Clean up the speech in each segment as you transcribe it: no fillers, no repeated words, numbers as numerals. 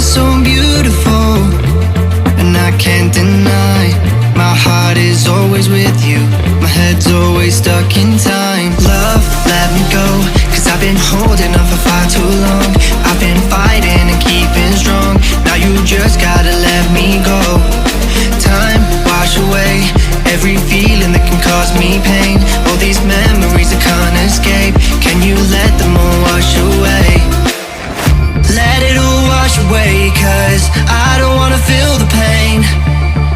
so beautiful, and I can't deny my heart is always with you. My head's always stuck in time. Love, let me go, 'cause I've been holding on for far too long. I've been fighting and keeping strong. Now you just gotta let me go. Time, wash away every feeling that can cause me pain. All these memories I can't escape. Can you let them all wash away? Let it all wash away, 'cause I don't wanna feel the pain.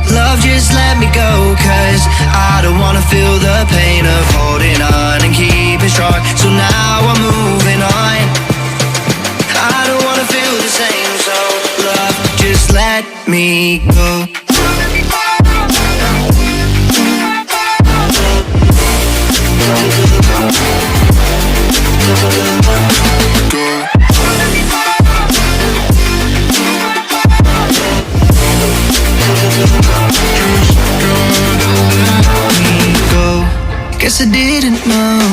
Love, just let me go, 'cause I don't wanna feel the pain of holding on and keeping strong. So now I'm moving on. I don't wanna feel the same, so love, just let me go. Guess I didn't know